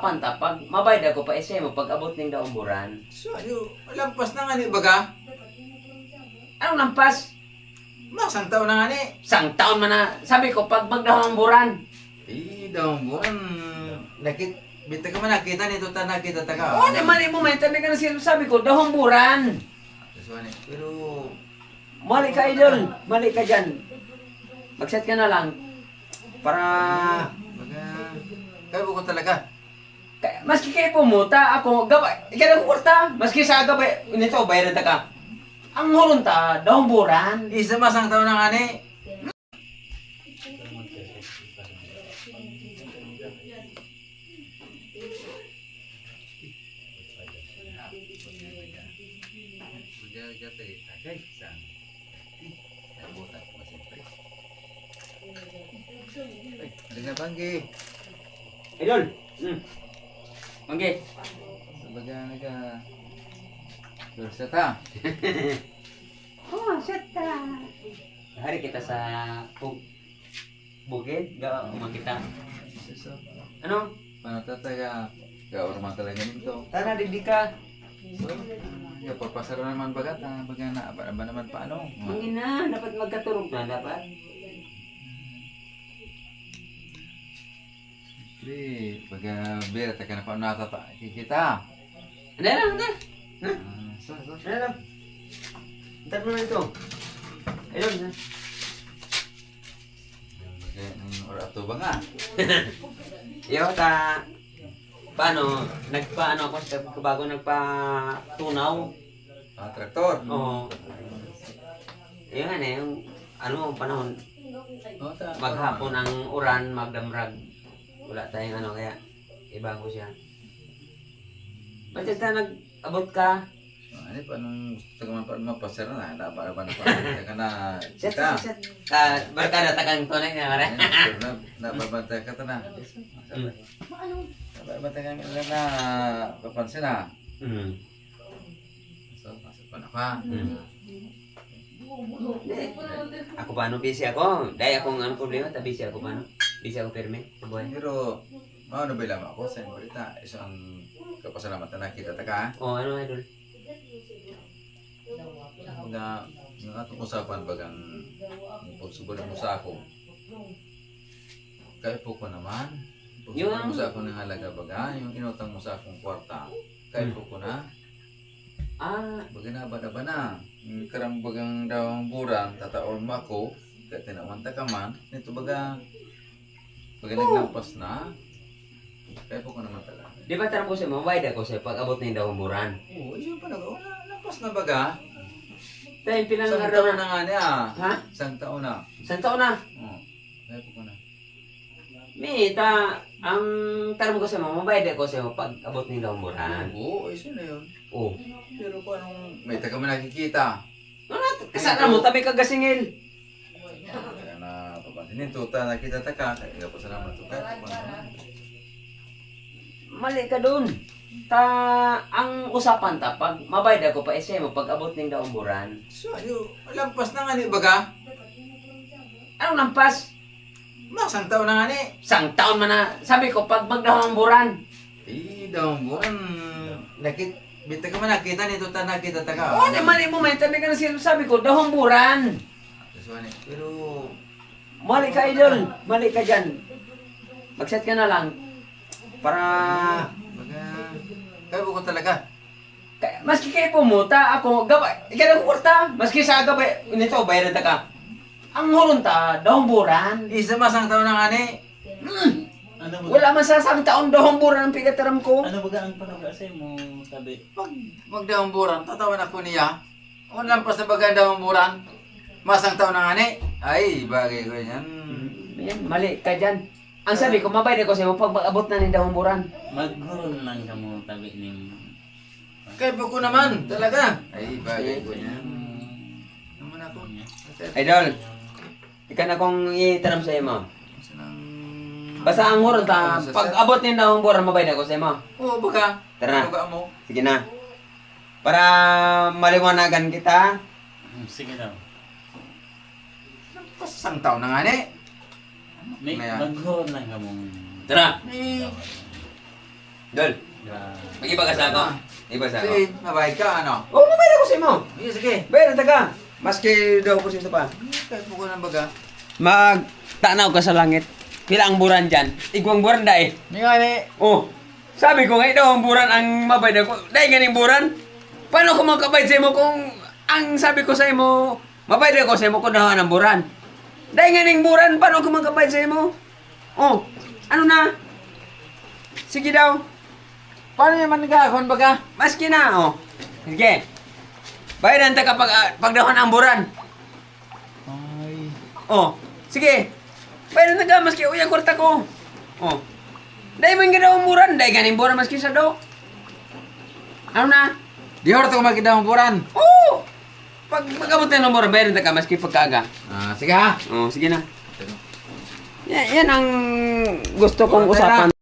Panta, pag mabayad ako pa mo pag abot ning daumburan. So, ano, lampas na nga ni baga? Anong lampas? Masang taon na nga ni. Isang taon man na. Sabi ko, pag magdaumburan. Daong buwan. Bita ka man nakita nito ta nakita ta ka. Oo, di mali mo, may tabi ka na sabi ko, daumburan. So, ano, pero... Mali ka, idol. Mali ka dyan. Mag-set ka na lang. Para... Baga... Kaya ko talaga. Maski kayo pumuta, ako, gabay, ikaw kurta, maski sa gabay, nito, bayaran ta ka. Ang hulun ta, daumburan. Isa masang taon na nga ni. Dengan Banggi. Idol. Manggi. Sebagai naga. Berseta. Oh, seta. Hari kita sa bukid, gak umang kita. Ano? Mana tataga. Gak orang talaga nito. Tara, digdi ka. So, ya papasaran naman bagat bagaimana apa naman paano? Mangin na, dapat magkaturog na, dapat. Pri, baga bera ta kana paano natata kita. Ano lang, ano? So. Ano lang? Antar mo na ito. Idol, na. Baga ora to ba nga? Yo, paano, nagpaano ako sa bago nagpatunaw. Traktor. Oo. Yung ano, yung ano, panahon, Oh, ta. maghapon ang uran, magdamrag. Wala tayong ano, kaya ibago siya. Ba't ta nag-abot ka? Ano pa nung gusto ka man pa mapasara na dapat ba na pa kana Set, kita. set. Barkada takang tunay nga, mara. Napabantay ka ta na. Napabantay ka na papansin na. So, pasok pa na ka. Ako paano busy ako? Dahil akong ang problema, busy ako paano? Busy ako perme sa buhay. Pero mao na bilang ako sa balita isang kapasalamatan na kita ta ka. Oo, ano idol? Na yung atong usapan bagang pagsugod mo sa ako. Kaya po ko naman. Pagsugod mo sa ako ng halaga baga, yung inutang mo sa akong kwarta. Kaya po ko na. Baga na ba na. Yung karambagang daw ang burang, tataon mo ako. Kaya tinamanta ka man. Nito baga naglampas na. Kaya po ko naman talaga. Di ba tarang ko siya, mabayad ako siya pag abot na yung daumburan? Oo, yun pa lampas na baga. Dahil pilang Isang araw taon na. na nga niya. Ha? Isang taon na. Isang taon na. Oo. Kaya po ko na. Ang tarang ko siya, mabayad ako siya pag abot na yung daumburan. Oo, ayos na yun. Oo. Pero paano may taga mo nakikita? Kasana mo, tabi kagasingil. Kaya na papansinin tuta nakita ta ka. Kaya pa salamat tuta. Mali ka dun. Ang usapan pag mabayad ako pa mo pag abot ng daumburan. So, ano, lampas na nga ni baga? Anong lampas? Masang taon na nga ni. Isang taon man na. Sabi ko, pag magdaumburan. Daong buwan. Bita ka man nakita nito ta nakita ta ka. Oo, di mali mo, may tabi ka na sabi ko, daumburan. So, ano, pero... Mali ka, idol. Mali ka dyan. Mag-set ka na lang. Para... Baga... Kaya po ko talaga. Maski kayo pumuta, ako, gabay, ikaw kurta, maski sa gabay, nito, bayaran ta ka. Ang hulun ta, daumburan. Isa masang taon na nga ni. Ano ba? Wala man sa isang taon daumburan ang pigataram ko. Ano ba ang panaga sa mo sabi? Pag magdaumburan, tatawan ako niya. Kung lampas na baga daumburan, masang taon na nga ni. Ay, bagay ko yan. Yan, mali ka dyan. Ang sabi ko, mabayad ako sa'yo pag abot na ng daumburan. Maghuron lang ka mo tabi ning Kaya po ko naman, talaga. Ay, bagay ko yan. Naman ako. Idol, ikaw na kong itaram sa'yo mo. Kasi nang... Basta ang huron ta, pag abot ng daumburan, mabayad ako sa'yo mo. Oo, baga. Tara. Baga mo. Sige na. Para maliwanagan kita. sige daw. Pasang taon na nga ni. May Maya. maghuron lang ka mo. Tara. Eh, Dol, Ah, mag-iba ka sa ako. Iba sa ako. Sige, mabayad ka, ano? Oo, mabayad ako sa imo. Sige, sige. Bayad na taga. Maski daw ko pa. Kahit mo ko ng baga. Magtanaw ka sa langit. Pila ang buran dyan? Igwang buran dai. Hindi nga, ni. Oh, sabi ko nga daw ang buran ang mabayad ako. Dahil ganing buran. Paano ko magkabayad sa imo kung ang sabi ko sa imo, mabayad ako sa imo kung dahan ang buran. Dahil ganing buran, paano ko magkabayad sa imo? Oh, ano na? Sige daw. Paano naman nagkakon baga? Maski na, oh. Sige. Bayaran ta kapag pagdahon ang buran. Ay. Oh, sige. Bayaran ta ka maski uyang kwarta ko. Oh. Dahil man gadaw ang buran, dahil ganing buran maski sa daw. Ano na? Di horto ko makita ang buran. Oo! Pag magabot na ng buran, bayaran ta ka maski pagkaga. Sige ha. Oh, sige na. Yan ang gusto kong usapan.